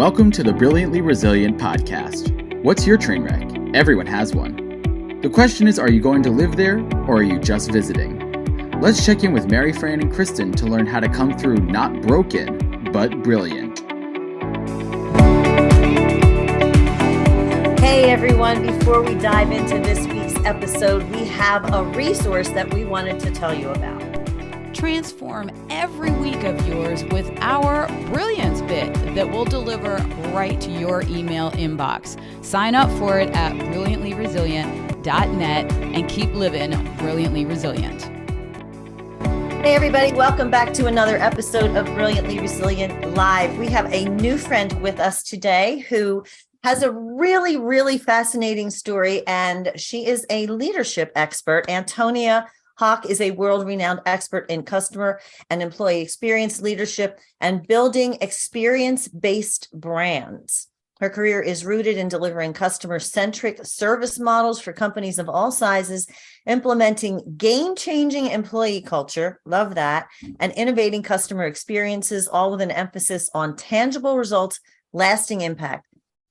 Welcome to the Brilliantly Resilient podcast. What's your train wreck? Everyone has one. The question is, are you going to live there or are you just visiting? Let's check in with Mary Fran and Kristen to learn how to come through not broken, but brilliant. Hey everyone, before we dive into this week's episode, we have a resource that we wanted to tell you about. Transform every week of yours with our Brilliance Bit that will deliver right to your email inbox. Sign up for it at brilliantlyresilient.net and keep living brilliantly resilient. Hey everybody, welcome back to another episode of Brilliantly Resilient Live. We have a new friend with us today who has a really fascinating story, and she is a leadership expert. Antonia Hock is a world-renowned expert in customer and employee experience leadership and building experience-based brands. Her career is rooted in delivering customer-centric service models for companies of all sizes, implementing game-changing employee culture, love that, and innovating customer experiences, all with an emphasis on tangible results, lasting impact.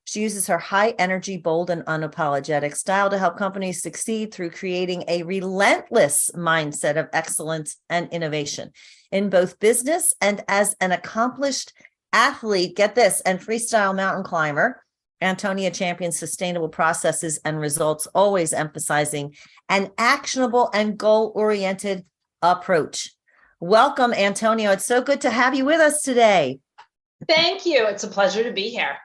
She uses her high energy, bold, and unapologetic style to help companies succeed through creating a relentless mindset of excellence and innovation in both business and as an accomplished athlete. Get this, and freestyle mountain climber. Antonia champions sustainable processes and results, always emphasizing an actionable and goal-oriented approach. Welcome, Antonia. It's so good to have you with us today. Thank you. It's a pleasure to be here.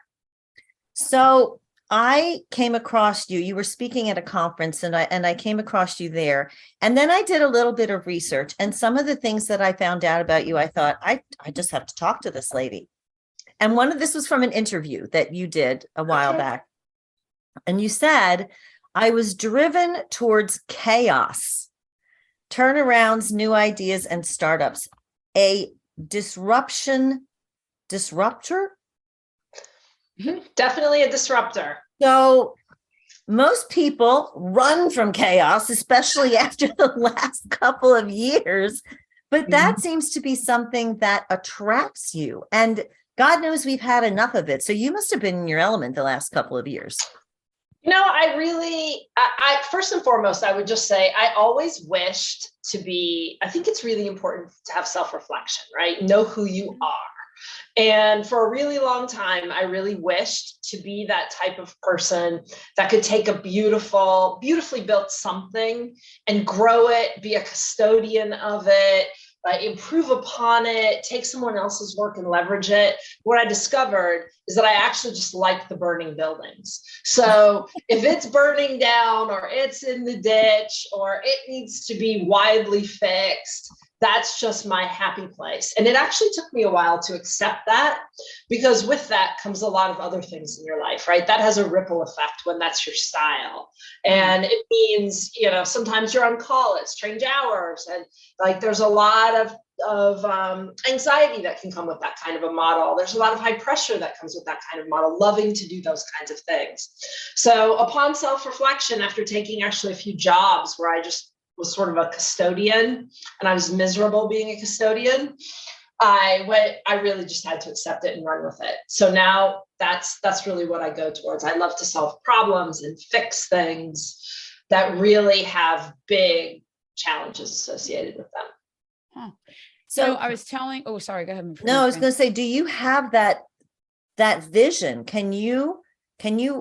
So I came across you. You were speaking at a conference, and I came across you there. And then I did a little bit of research, and some of the things that I found out about you, I thought, I just have to talk to this lady. And one of this was from an interview that you did a while back. And you said, I was driven towards chaos, turnarounds, new ideas, and startups. A disruptor? Definitely a disruptor. So most people run from chaos, especially after the last couple of years. But that seems to be something that attracts you. And God knows we've had enough of it. So you must have been in your element the last couple of years. You know, I first and foremost, I would just say I always wished to be, I think it's really important to have self-reflection, right? Know who you are. And for a really long time, I really wished to be that type of person that could take a beautifully built something and grow it, be a custodian of it, improve upon it, take someone else's work and leverage it. What I discovered is that I actually just like the burning buildings. So if it's burning down or it's in the ditch or it needs to be widely fixed, that's just my happy place. And it actually took me a while to accept that, because with that comes a lot of other things in your life, right? That has a ripple effect when that's your style. And it means, you know, sometimes you're on call at strange hours, and like there's a lot of anxiety that can come with that kind of a model. There's a lot of high pressure that comes with that kind of model, loving to do those kinds of things. So upon self-reflection, after taking actually a few jobs where I just was sort of a custodian and I was miserable being a custodian, I really just had to accept it and run with it. So now that's really what I go towards. I love to solve problems and fix things that really have big challenges associated with them. Huh. So I was telling, oh, sorry, go ahead. No, I was going to say, do you have that vision? Can you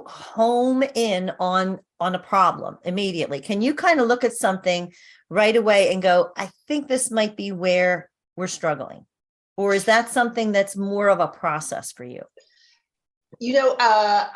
home in on a problem immediately? Can you kind of look at something right away and go, I think this might be where we're struggling? Or is that something that's more of a process for you? You know, I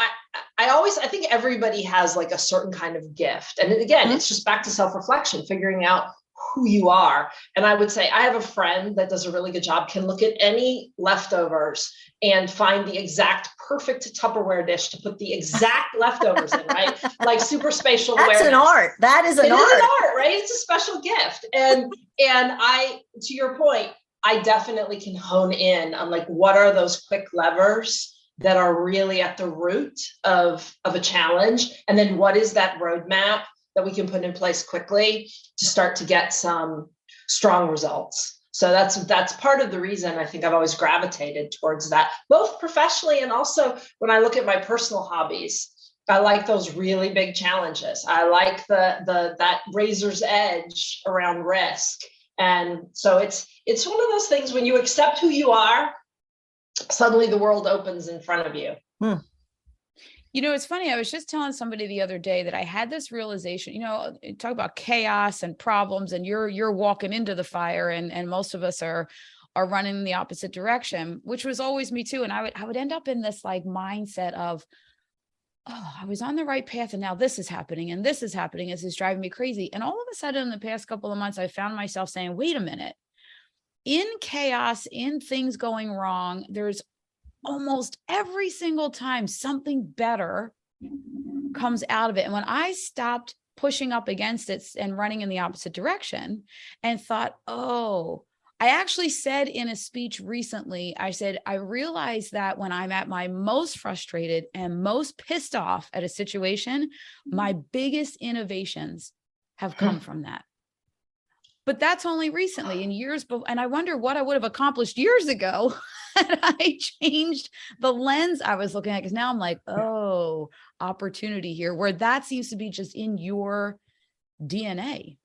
think everybody has like a certain kind of gift. And again, it's just back to self-reflection, figuring out who you are. And I would say I have a friend that does a really good job, can look at any leftovers and find the exact perfect Tupperware dish to put the exact leftovers in, right? Like super spatial awareness. That's an art. That is an art. It is an art, right? It's a special gift. And I, to your point, I definitely can hone in on like, what are those quick levers that are really at the root of a challenge? And then what is that roadmap that we can put in place quickly to start to get some strong results? So that's part of the reason I think I've always gravitated towards that, both professionally and also when I look at my personal hobbies. I like those really big challenges. I like that razor's edge around risk. And so it's one of those things when you accept who you are, suddenly the world opens in front of you. You know, it's funny. I was just telling somebody the other day that I had this realization, you know, talk about chaos and problems, and you're walking into the fire, and most of us are running in the opposite direction, which was always me too. And I would end up in this like mindset of, oh, I was on the right path, and now this is happening, and this is happening. This is driving me crazy. And all of a sudden in the past couple of months, I found myself saying, wait a minute, in chaos, in things going wrong, there's almost every single time something better comes out of it. And when I stopped pushing up against it and running in the opposite direction and thought, oh, I actually said in a speech recently, I said, I realize that when I'm at my most frustrated and most pissed off at a situation, my biggest innovations have come from that. But that's only recently, in years before. And I wonder what I would have accomplished years ago had I changed the lens I was looking at. Because now I'm like, oh, opportunity here, where that seems to be just in your DNA.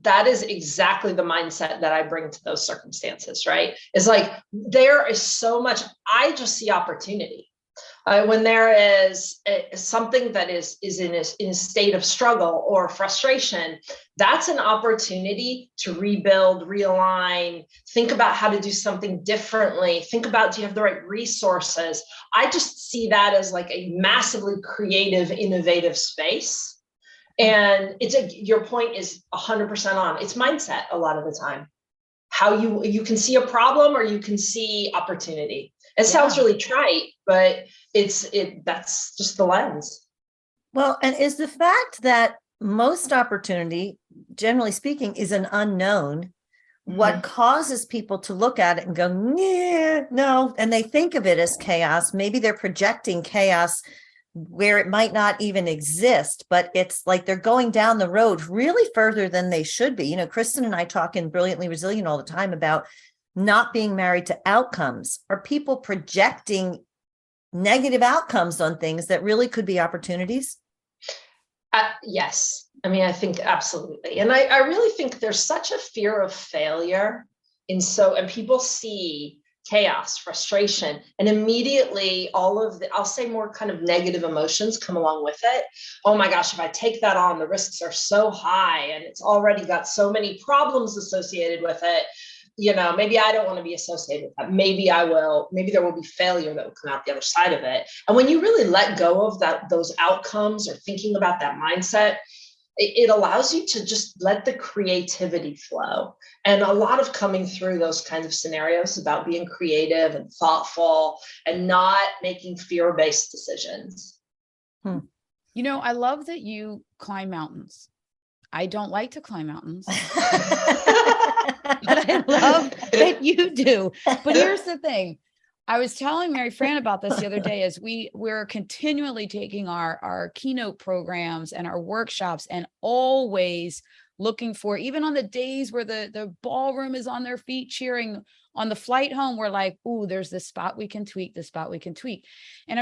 That is exactly the mindset that I bring to those circumstances, right? It's like, there is so much, I just see opportunity. When there is something that is in a state of struggle or frustration, that's an opportunity to rebuild, realign, think about how to do something differently, think about, do you have the right resources? I just see that as like a massively creative, innovative space. And your point is 100% on. It's mindset a lot of the time. How you can see a problem or you can see opportunity. It sounds really trite, but that's just the lens. Well, and is the fact that most opportunity, generally speaking, is an unknown, what causes people to look at it and go, yeah, no, and they think of it as chaos. Maybe they're projecting chaos where it might not even exist, but it's like they're going down the road really further than they should be. You know, Kristen and I talk in Brilliantly Resilient all the time about not being married to outcomes. Are people projecting negative outcomes on things that really could be opportunities? Yes. I mean, I think absolutely. And I really think there's such a fear of failure. And people see chaos, frustration, and immediately all of I'll say more kind of negative emotions come along with it. Oh my gosh, if I take that on, the risks are so high and it's already got so many problems associated with it. You know, maybe I don't want to be associated with that. Maybe I will. Maybe there will be failure that will come out the other side of it. And when you really let go of those outcomes or thinking about that mindset, it allows you to just let the creativity flow. And a lot of coming through those kinds of scenarios about being creative and thoughtful and not making fear-based decisions. You know, I love that you climb mountains. I don't like to climb mountains, but I love that you do. But here's the thing. I was telling Mary Fran about this the other day, as we're continually taking our keynote programs and our workshops, and always looking for, even on the days where the ballroom is on their feet cheering, on the flight home, we're like, ooh, there's this spot we can tweak, this spot we can tweak. And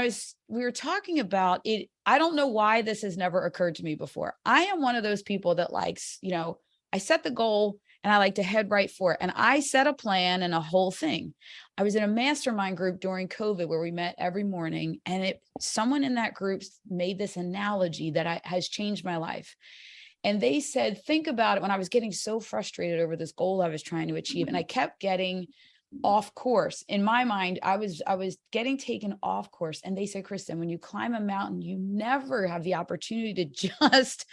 we were talking about it. I don't know why this has never occurred to me before. I am one of those people that likes, you know, I set the goal and I like to head right for it. And I set a plan and a whole thing. I was in a mastermind group during COVID where we met every morning, and someone in that group made this analogy that has changed my life. And they said, think about it, when I was getting so frustrated over this goal I was trying to achieve, and I kept getting off course. In my mind, I was getting taken off course. And they said, Kristen, when you climb a mountain, you never have the opportunity to just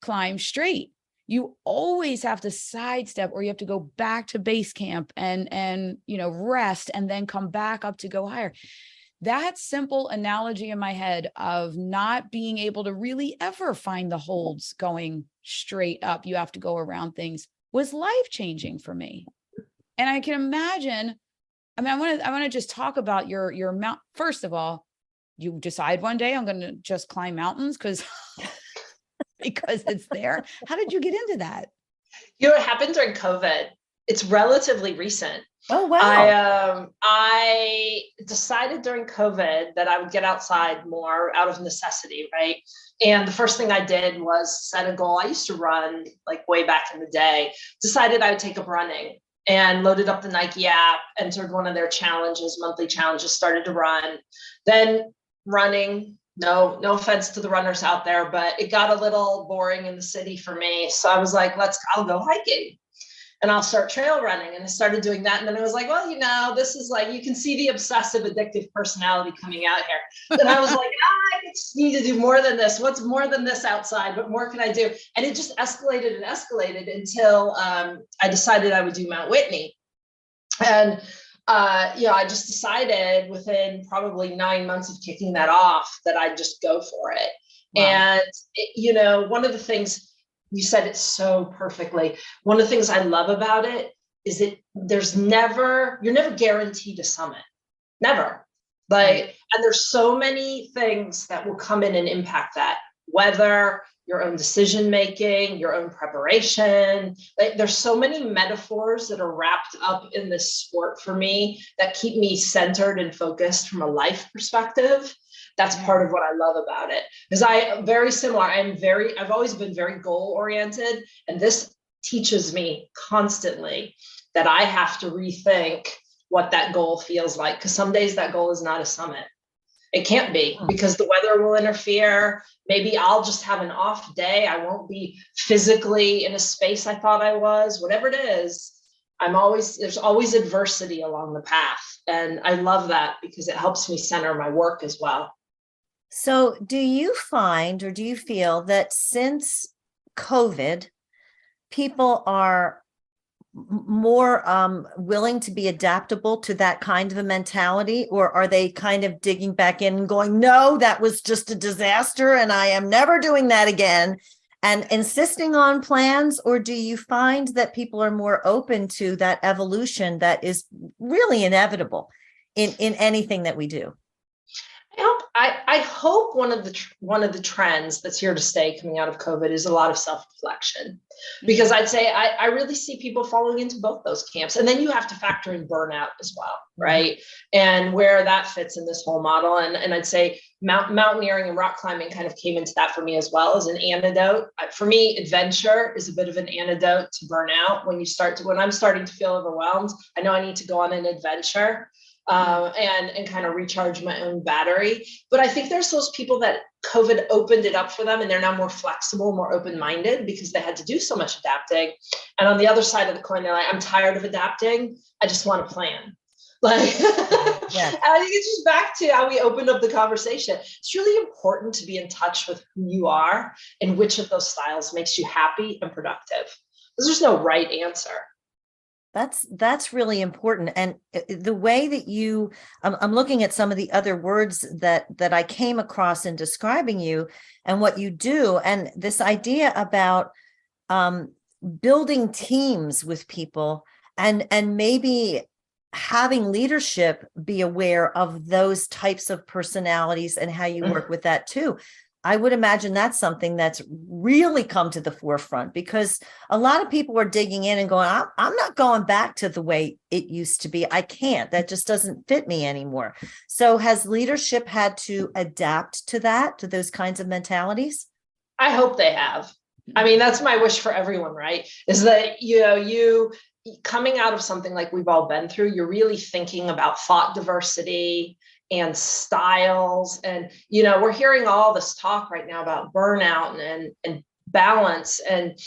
climb straight. You always have to sidestep, or you have to go back to base camp and you know, rest and then come back up to go higher. That simple analogy in my head of not being able to really ever find the holds going straight up, you have to go around things, was life-changing for me. And I can imagine, I mean, I want to just talk about your mount. First of all, you decide one day I'm going to just climb mountains because it's there. How did you get into that? You know, it happened during COVID. It's relatively recent. Oh, wow. I decided during COVID that I would get outside more out of necessity, right? And the first thing I did was set a goal. I used to run like way back in the day, decided I would take up running and loaded up the Nike app, entered one of their challenges, monthly challenges, started to run. Then running, no offense to the runners out there, but it got a little boring in the city for me. So I was like, I'll go hiking and I'll start trail running. And I started doing that. And then I was like, well, this is like, you can see the obsessive addictive personality coming out here. And I was like, I just need to do more than this. What's more than this outside? What more can I do? And it just escalated and escalated until I decided I would do Mount Whitney. And I just decided within probably 9 months of kicking that off that I'd just go for it. Wow. And, one of the things, you said it so perfectly. One of the things I love about it is you're never guaranteed a summit. Never. And there's so many things that will come in and impact that, whether your own decision-making, your own preparation. There's so many metaphors that are wrapped up in this sport for me that keep me centered and focused from a life perspective. That's part of what I love about it. Because I've always been very goal oriented. And this teaches me constantly that I have to rethink what that goal feels like. Because some days that goal is not a summit. It can't be, because the weather will interfere. Maybe I'll just have an off day. I won't be physically in a space I thought I was, whatever it is. There's always adversity along the path. And I love that because it helps me center my work as well. So do you find, or do you feel that since COVID, people are more willing to be adaptable to that kind of a mentality, or are they kind of digging back in and going, no, that was just a disaster and I am never doing that again, and insisting on plans? Or do you find that people are more open to that evolution that is really inevitable in anything that we do? I hope one of the trends that's here to stay coming out of COVID is a lot of self-reflection, because I'd say I really see people falling into both those camps. And then you have to factor in burnout as well, right? And where that fits in this whole model. And I'd say mountaineering and rock climbing kind of came into that for me as well as an antidote. For me, adventure is a bit of an antidote to burnout. When I'm starting to feel overwhelmed, I know I need to go on an adventure. And kind of recharge my own battery. But I think there's those people that COVID opened it up for them, and they're now more flexible, more open-minded because they had to do so much adapting. And on the other side of the coin, they're like, I'm tired of adapting. I just want a plan. And I think it's just back to how we opened up the conversation. It's really important to be in touch with who you are and which of those styles makes you happy and productive. There's no right answer. That's really important. And the way that I'm looking at some of the other words that I came across in describing you and what you do, and this idea about building teams with people and maybe having leadership be aware of those types of personalities and how you work with that too. I would imagine that's something that's really come to the forefront, because a lot of people are digging in and going, I'm not going back to the way it used to be. I can't. That just doesn't fit me anymore. So has leadership had to adapt to that, to those kinds of mentalities? I hope they have. I mean, that's my wish for everyone, right? Is that, you coming out of something like we've all been through, you're really thinking about thought diversity and styles. And, we're hearing all this talk right now about burnout and balance. And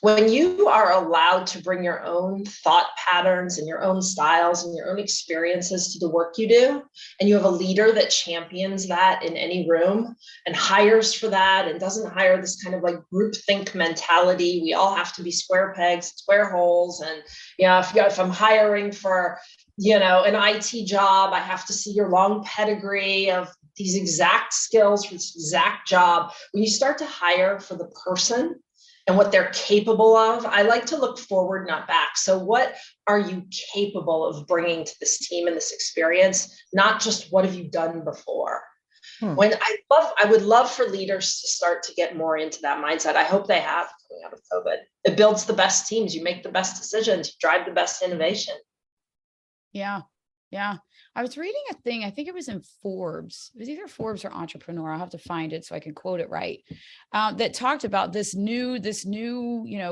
when you are allowed to bring your own thought patterns and your own styles and your own experiences to the work you do, and you have a leader that champions that in any room and hires for that and doesn't hire this kind of like groupthink mentality, we all have to be square pegs, square holes. And, if I'm hiring for an IT job, I have to see your long pedigree of these exact skills for this exact job. When you start to hire for the person and what they're capable of, I like to look forward, not back. So what are you capable of bringing to this team and this experience? Not just what have you done before? When I would love for leaders to start to get more into that mindset. I hope they have coming out of COVID. It builds the best teams. You make the best decisions, you drive the best innovation. Yeah. Yeah. I was reading a thing, I think it was in Forbes. It was either Forbes or Entrepreneur. I'll have to find it so I can quote it right. That talked about this new,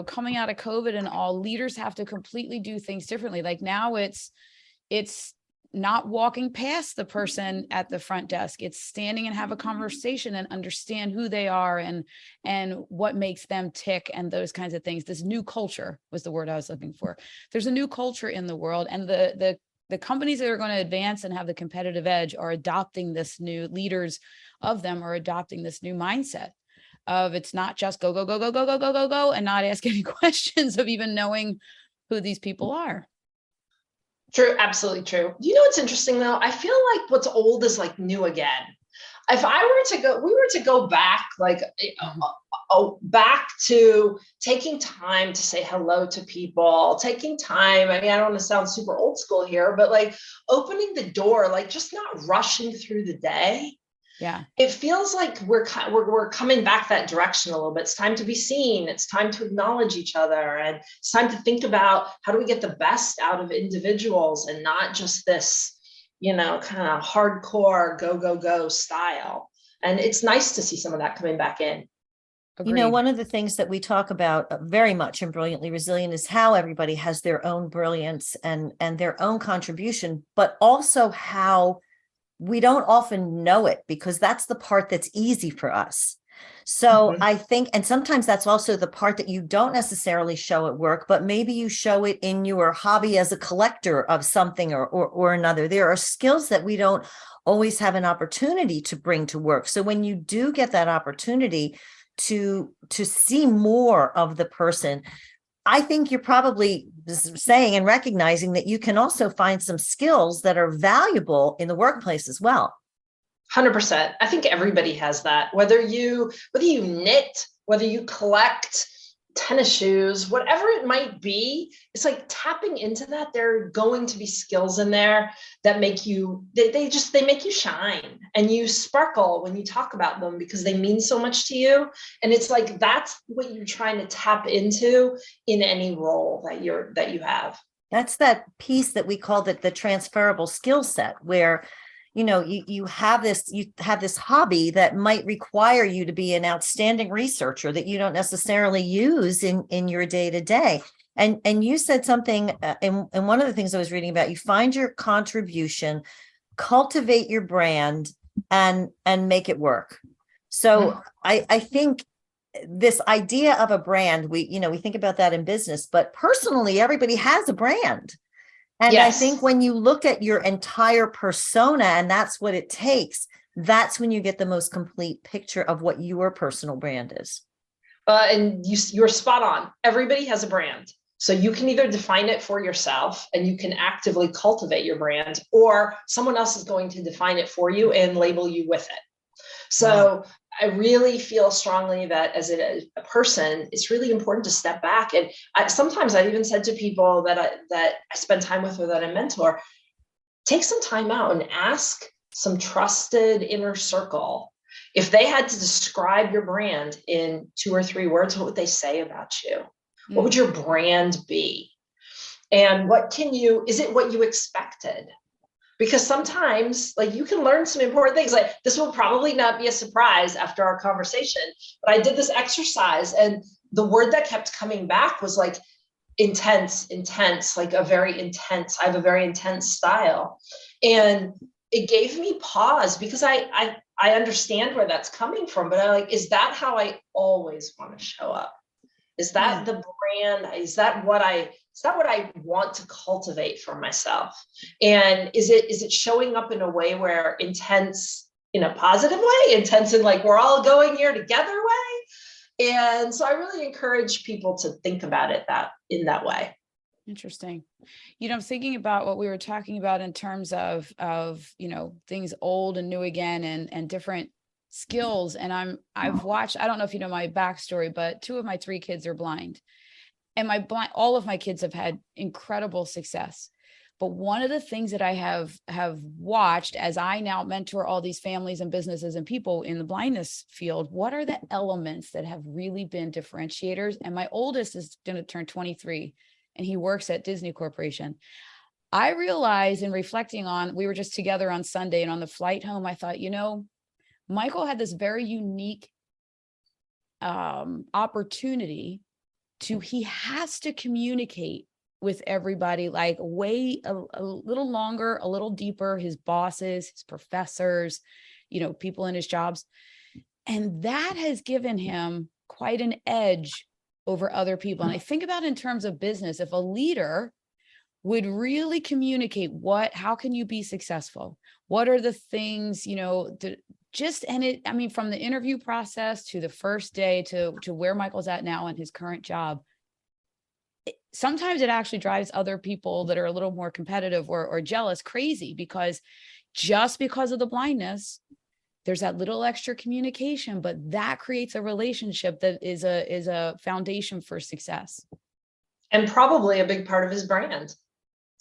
coming out of COVID and all, leaders have to completely do things differently. Like now it's not walking past the person at the front desk. It's standing and have a conversation and understand who they are and what makes them tick and those kinds of things. This new culture was the word I was looking for. There's a new culture in the world, and the companies that are going to advance and have the competitive edge are adopting this new, leaders of them are adopting this new mindset of, it's not just go, go, go, go, go, go, go, go, go, and not ask any questions of even knowing who these people are. True, absolutely true. You know what's interesting though? I feel like what's old is like new again. If we were to go back, like back to taking time to say hello to people, taking time. I mean, I don't want to sound super old school here, but like opening the door, like just not rushing through the day. Yeah. It feels like we're coming back that direction a little bit. It's time to be seen. It's time to acknowledge each other. And it's time to think about how do we get the best out of individuals and not just this, kind of hardcore go, go, go style. And it's nice to see some of that coming back in. Agreed. One of the things that we talk about very much in Brilliantly Resilient is how everybody has their own brilliance and their own contribution, but also how we don't often know it because that's the part that's easy for us. So I think, and sometimes that's also the part that you don't necessarily show at work, but maybe you show it in your hobby as a collector of something or another. There are skills that we don't always have an opportunity to bring to work. So when you do get that opportunity to see more of the person, I think you're probably saying and recognizing that you can also find some skills that are valuable in the workplace as well. 100%. I think everybody has that, whether you knit, whether you collect tennis shoes, whatever it might be. It's like tapping into that. There are going to be skills in there that make you, they make you shine and you sparkle when you talk about them because they mean so much to you. And it's like, that's what you're trying to tap into in any role that you have. That's that piece that we call the transferable skill set where you have this hobby that might require you to be an outstanding researcher that you don't necessarily use in your day to day. And you said something in one of the things I was reading about, you find your contribution, cultivate your brand and make it work. So I think this idea of a brand, we think about that in business, but personally, everybody has a brand. And yes. I think when you look at your entire persona and that's what it takes, that's when you get the most complete picture of what your personal brand is. And you're spot on. Everybody has a brand. So you can either define it for yourself and you can actively cultivate your brand, or someone else is going to define it for you and label you with it. So I really feel strongly that as a person, it's really important to step back. And sometimes I've even said to people that I spend time with or that I mentor, take some time out and ask some trusted inner circle. If they had to describe your brand in 2 or 3 words, what would they say about you? What would your brand be? And is it what you expected? Because sometimes like you can learn some important things. Like this will probably not be a surprise after our conversation, but I did this exercise and the word that kept coming back was like intense, like I have a very intense style. And it gave me pause because I understand where that's coming from, but I'm like, is that how I always want to show up? Is that the brand? Is that what I want to cultivate for myself? And is it showing up in a way where intense in a positive way, intense in like we're all going here together way? And so I really encourage people to think about it in that way. Interesting. I'm thinking about what we were talking about in terms of things old and new again and different skills. And I've watched, I don't know if you know my backstory, but 2 of my 3 kids are blind. And all of my kids have had incredible success. But one of the things that I have watched as I now mentor all these families and businesses and people in the blindness field, what are the elements that have really been differentiators? And my oldest is going to turn 23 and he works at Disney Corporation. I realized in reflecting on, we were just together on Sunday, and on the flight home, I thought, Michael had this very unique opportunity he has to communicate with everybody, like way a little longer, a little deeper, his bosses, his professors, people in his jobs. And that has given him quite an edge over other people. And I think about in terms of business, if a leader would really communicate how can you be successful? What are the things, from the interview process to the first day to where Michael's at now in his current job, sometimes it actually drives other people that are a little more competitive or jealous crazy, because just because of the blindness, there's that little extra communication, but that creates a relationship that is a foundation for success. And probably a big part of his brand.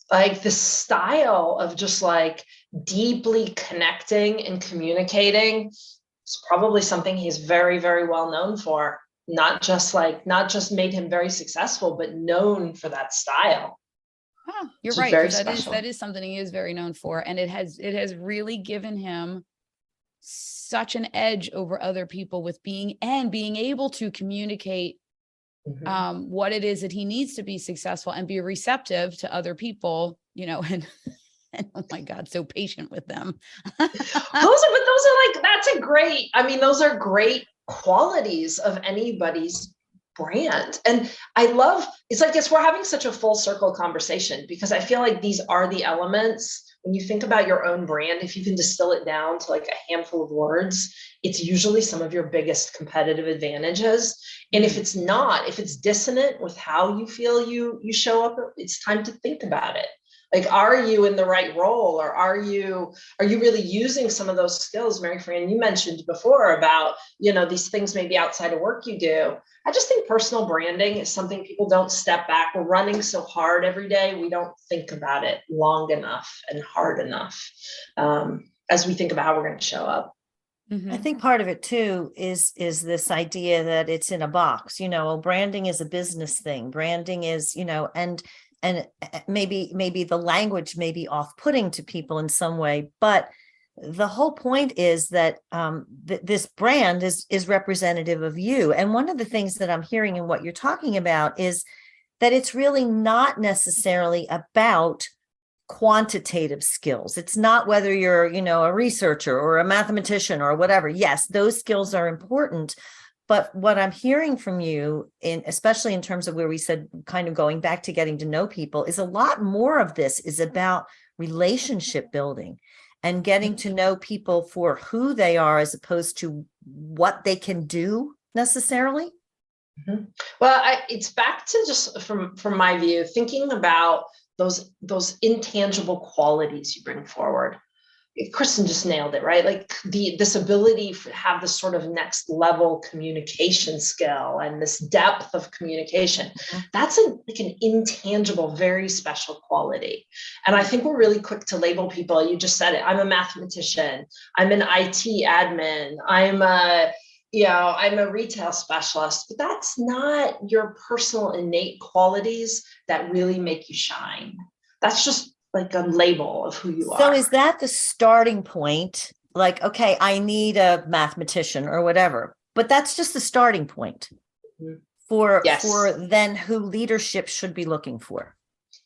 Like the style of just like deeply connecting and communicating is probably something he's very, very well known for. Not just made him very successful, but known for that style. Oh, you're right. That is something he is very known for. And it has really given him such an edge over other people with being able to communicate what it is that he needs to be successful and be receptive to other people, and oh my God, so patient with them. those are great qualities of anybody's brand. And it's we're having such a full circle conversation, because I feel like these are the elements. When you think about your own brand, if you can distill it down to like a handful of words, it's usually some of your biggest competitive advantages. And if it's dissonant with how you feel you show up, it's time to think about it. Like, are you in the right role, or are you really using some of those skills? Mary Fran, you mentioned before about, these things maybe outside of work you do. I just think personal branding is something people don't step back. We're running so hard every day. We don't think about it long enough and hard enough as we think about how we're going to show up. Mm-hmm. I think part of it too is this idea that it's in a box. Branding is a business thing. Branding is, and maybe the language may be off-putting to people in some way, but the whole point is that this brand is representative of you. And one of the things that I'm hearing in what you're talking about is that it's really not necessarily about quantitative skills. It's not whether you're, a researcher or a mathematician or whatever. Yes, those skills are important. But what I'm hearing from you, especially in terms of where we said kind of going back to getting to know people, is a lot more of this is about relationship building and getting to know people for who they are as opposed to what they can do necessarily. Mm-hmm. Well, it's back to just from my view, thinking about those intangible qualities you bring forward. Kristen just nailed it, right? Like this ability to have this sort of next level communication skill and this depth of communication. That's an intangible, very special quality. And I think we're really quick to label people. You just said it. I'm a mathematician. I'm an IT admin. I'm a retail specialist, but that's not your personal innate qualities that really make you shine. That's just like a label of who you are. So is that the starting point? Like, okay, I need a mathematician or whatever, but that's just the starting point for then who leadership should be looking for.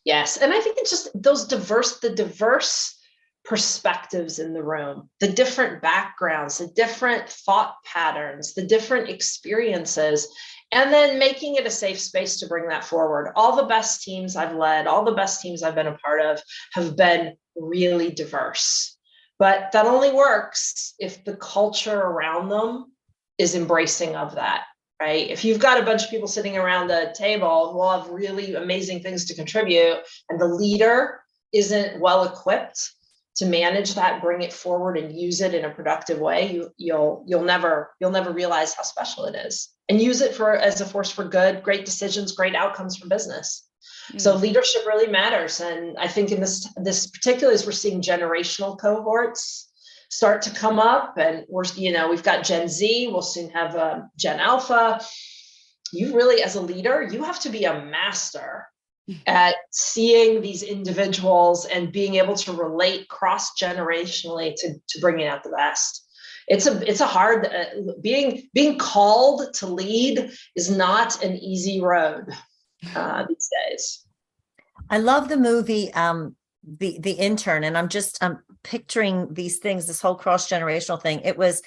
Yes. And I think it's just the diverse perspectives in the room, the different backgrounds, the different thought patterns, the different experiences, and then making it a safe space to bring that forward. All the best teams I've led, all the best teams I've been a part of have been really diverse. But that only works if the culture around them is embracing of that, right? If you've got a bunch of people sitting around the table who all have really amazing things to contribute, and the leader isn't well equipped to manage that, bring it forward and use it in a productive way, you'll never realize how special it is, and use it as a force for good, great decisions, great outcomes for business. So leadership really matters. And I think in this particular, as we're seeing generational cohorts start to come up, and we've got Gen Z, we'll soon have Gen Alpha. You really, as a leader, you have to be a master at seeing these individuals and being able to relate cross-generationally to bringing out the best. It's a hard, being called to lead is not an easy road these days. I love the movie, the Intern, and I'm picturing these things, this whole cross-generational thing. It was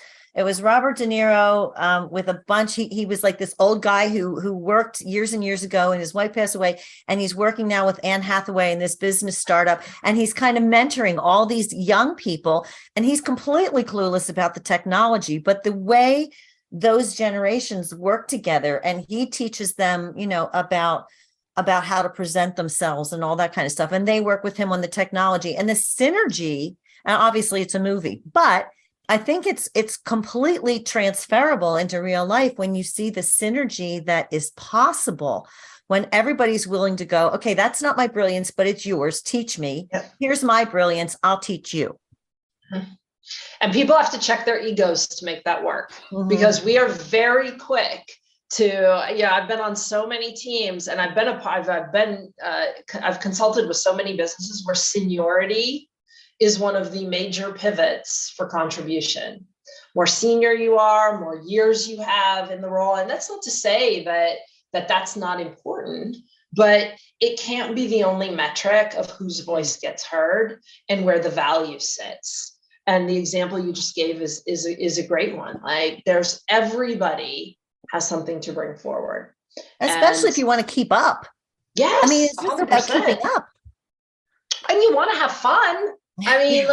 Robert De Niro with a bunch. He was like this old guy who worked years and years ago, and his wife passed away, and he's working now with Anne Hathaway in this business startup, and he's kind of mentoring all these young people, and he's completely clueless about the technology, but the way those generations work together, and he teaches them, about how to present themselves and all that kind of stuff. And they work with him on the technology and the synergy. And obviously it's a movie, but I think it's completely transferable into real life when you see the synergy that is possible when everybody's willing to go, okay, that's not my brilliance, but it's yours. Teach me. Yep. Here's my brilliance. I'll teach you. And people have to check their egos to make that work, because we are very quick I've been on so many teams, and I've consulted with so many businesses where seniority is one of the major pivots for contribution. More senior you are, more years you have in the role. And that's not to say that's not important, but it can't be the only metric of whose voice gets heard and where the value sits. And the example you just gave is a great one. Like, there's everybody has something to bring forward. Especially if you want to keep up. Yes. I mean, it's just about keeping up. And you want to have fun. I mean,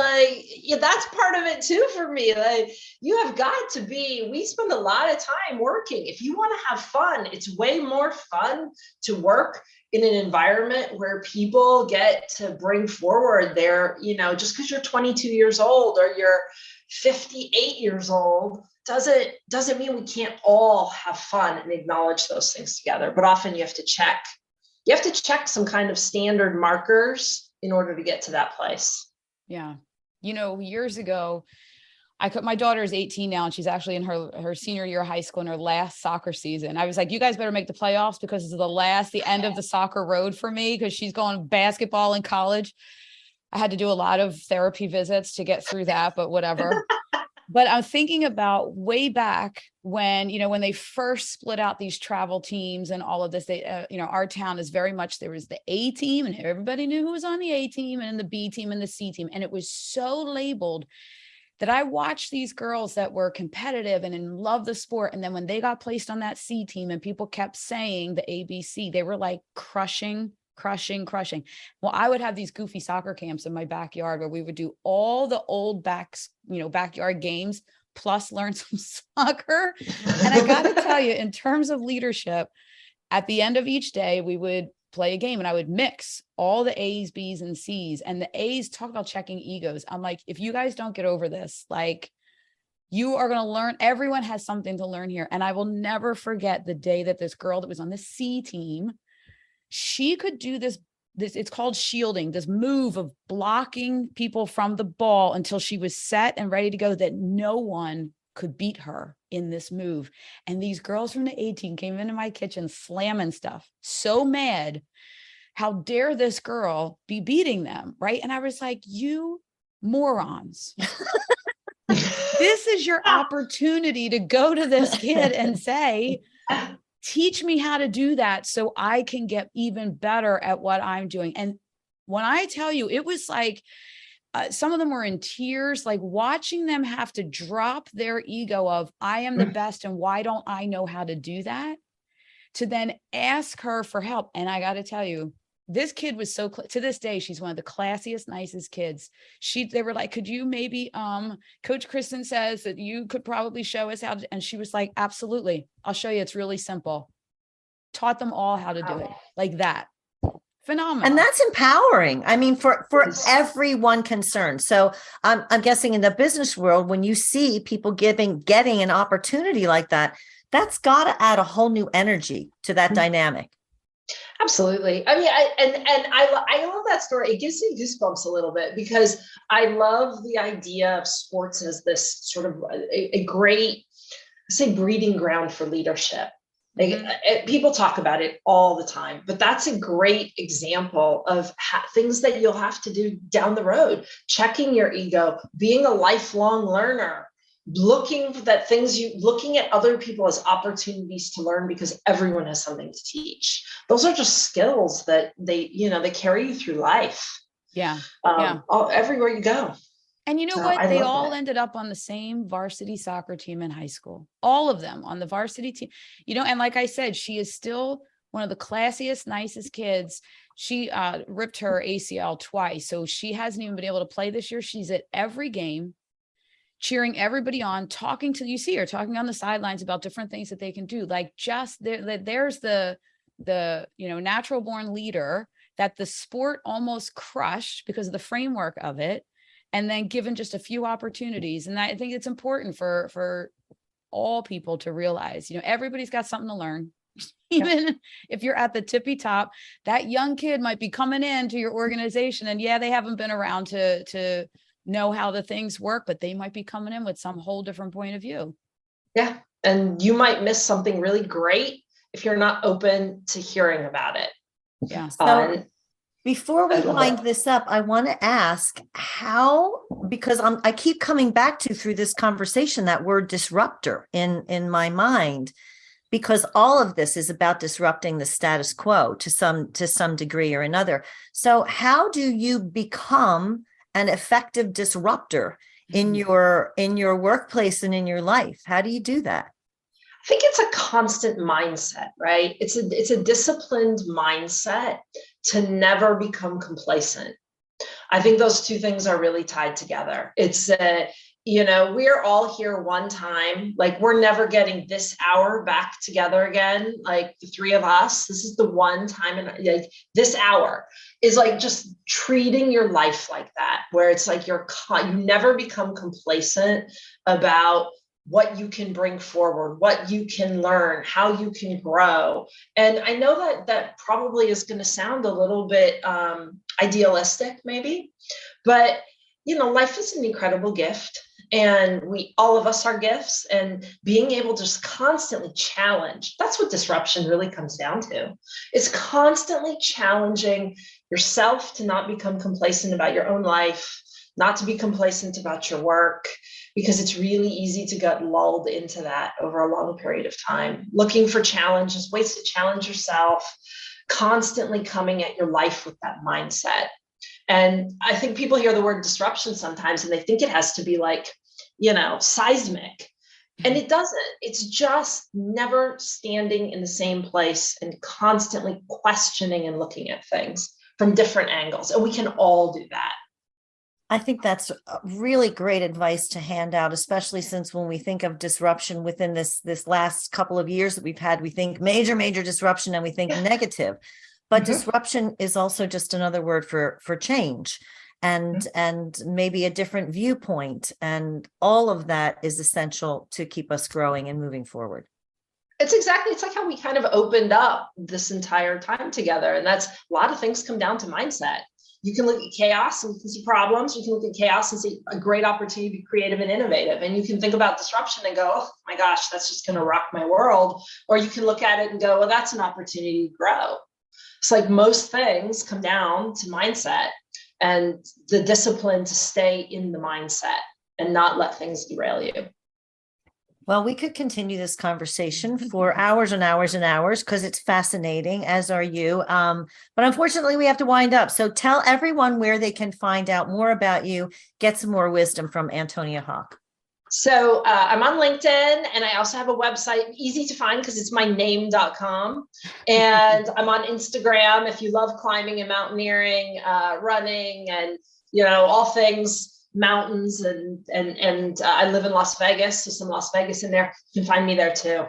that's part of it too for me. Like, you have got to we spend a lot of time working. If you want to have fun, it's way more fun to work in an environment where people get to bring forward their, just because you're 22 years old or you're 58 years old, doesn't mean we can't all have fun and acknowledge those things together. But often you have to check some kind of standard markers in order to get to that place. Yeah. Years ago, my daughter is 18 now, and she's actually in her senior year of high school in her last soccer season. I was like, you guys better make the playoffs, because it's the end of the soccer road for me, because she's going basketball in college. I had to do a lot of therapy visits to get through that, but whatever. But I'm thinking about way back when they first split out these travel teams and all of this, our town is very much, there was the A team, and everybody knew who was on the A team, and the B team and the C team. And it was so labeled that I watched these girls that were competitive and in love the sport. And then when they got placed on that C team and people kept saying the ABC, they were like crushing. Well, I would have these goofy soccer camps in my backyard where we would do all the old backyard games, plus learn some soccer. And I got to tell you, in terms of leadership, at the end of each day, we would play a game, and I would mix all the A's, B's, and C's. And the A's, talk about checking egos. I'm like, if you guys don't get over this, like, you are going to learn. Everyone has something to learn here. And I will never forget the day that this girl that was on the C team, she could do this, it's called shielding, this move of blocking people from the ball until she was set and ready to go, that no one could beat her in this move. And these girls from the A team came into my kitchen slamming stuff, so mad. How dare this girl be beating them, right? And I was like, you morons. This is your opportunity to go to this kid and say, teach me how to do that so I can get even better at what I'm doing. And when I tell you, it was like, some of them were in tears, like watching them have to drop their ego of, I am the best, and why don't I know how to do that? To then ask her for help. And I got to tell you, this kid was so, to this day, she's one of the classiest, nicest kids. They were like, could you maybe, Coach Kristen says that you could probably show us how to, and she was like, absolutely. I'll show you. It's really simple. Taught them all how to do it like that. Phenomenal. And that's empowering. I mean, for everyone concerned. So I'm guessing in the business world, when you see people getting an opportunity like that, that's got to add a whole new energy to that dynamic. Absolutely. I mean, I love that story. It gives me goosebumps a little bit because I love the idea of sports as this sort of a great, say, breeding ground for leadership. Like, people talk about it all the time, but that's a great example of things that you'll have to do down the road. Checking your ego, being a lifelong learner, looking at other people as opportunities to learn because everyone has something to teach. Those are just skills that they carry you through life. Yeah. Everywhere you go. And you know So what? I They love all that. ended up on the same varsity soccer team in high school. All of them on the varsity team. And like I said, she is still one of the classiest, nicest kids. She ripped her ACL twice, so she hasn't even been able to play this year. She's at every game, cheering everybody on, you see her talking on the sidelines about different things that they can do. Like, just there's the natural born leader that the sport almost crushed because of the framework of it. And then given just a few opportunities. And I think it's important for all people to realize, everybody's got something to learn. Even if you're at the tippy top, that young kid might be coming into your organization and they haven't been around to know how the things work, but they might be coming in with some whole different point of view. Yeah. And you might miss something really great if you're not open to hearing about it. Yeah. So before we wind this up, I want to ask how, because I keep coming back to through this conversation that word disruptor in my mind, because all of this is about disrupting the status quo to some degree or another. So how do you become an effective disruptor in your workplace and in your life? How do you do that? I think it's a constant mindset, right? It's a disciplined mindset to never become complacent. I think those two things are really tied together. It's we're all here one time. Like, we're never getting this hour back together again. Like, the three of us, this is the one time, and like this hour is like just treating your life like that, where it's like you never become complacent about what you can bring forward, what you can learn, how you can grow. And I know that probably is going to sound a little bit idealistic, maybe, but life is an incredible gift, and all of us are gifts, and being able to just constantly challenge. That's what disruption really comes down to. It's constantly challenging yourself to not become complacent about your own life, not to be complacent about your work, because it's really easy to get lulled into that over a long period of time. Looking for challenges, ways to challenge yourself, constantly coming at your life with that mindset. And I think people hear the word disruption sometimes and they think it has to be like, seismic. And it doesn't. It's just never standing in the same place and constantly questioning and looking at things from different angles. And we can all do that. I think that's really great advice to hand out, especially since when we think of disruption within this last couple of years that we've had, we think major disruption and we think negative. But disruption is also just another word for change and maybe a different viewpoint. And all of that is essential to keep us growing and moving forward. It's like how we kind of opened up this entire time together. And that's a lot of things come down to mindset. You can look at chaos and you can see problems. You can look at chaos and see a great opportunity to be creative and innovative. And you can think about disruption and go, oh my gosh, that's just going to rock my world. Or you can look at it and go, well, that's an opportunity to grow. It's like most things come down to mindset and the discipline to stay in the mindset and not let things derail you. Well, we could continue this conversation for hours and hours and hours because it's fascinating, as are you. But unfortunately, we have to wind up. So tell everyone where they can find out more about you, get some more wisdom from Antonia Hock. So I'm on LinkedIn, and I also have a website, easy to find because it's my name.com. And I'm on Instagram if you love climbing and mountaineering, running, and all things mountains, and I live in Las Vegas, so some Las Vegas in there. You can find me there too.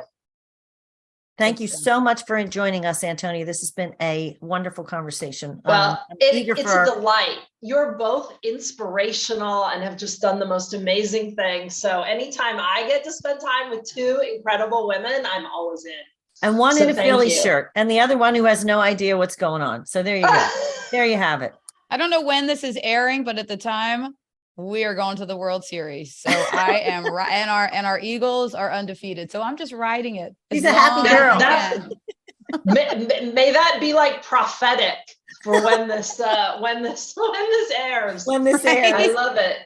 Thank you so much for joining us, Antonia. This has been a wonderful conversation. Well, it's a delight. You're both inspirational and have just done the most amazing thing. So anytime I get to spend time with two incredible women, I'm always in. And one So in a thank Philly you. shirt, and the other one who has no idea what's going on. So there you go. There you have it. I don't know when this is airing, but at the time we are going to the World Series. So I am right, and our Eagles are undefeated. So I'm just riding it. She's a happy girl. May that be like prophetic for when this airs. When this airs. I love it.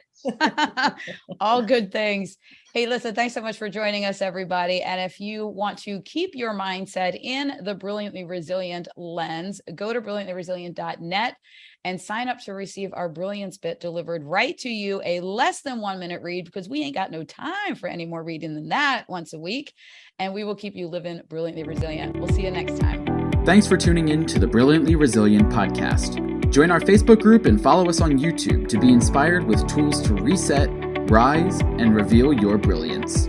All good things. Hey, listen, thanks so much for joining us, everybody. And if you want to keep your mindset in the Brilliantly Resilient lens, go to brilliantlyresilient.net and sign up to receive our Brilliance Bit delivered right to you, a less than 1 minute read, because we ain't got no time for any more reading than that once a week. And we will keep you living brilliantly resilient. We'll see you next time. Thanks for tuning in to the Brilliantly Resilient podcast. Join our Facebook group and follow us on YouTube to be inspired with tools to reset, rise, and reveal your brilliance.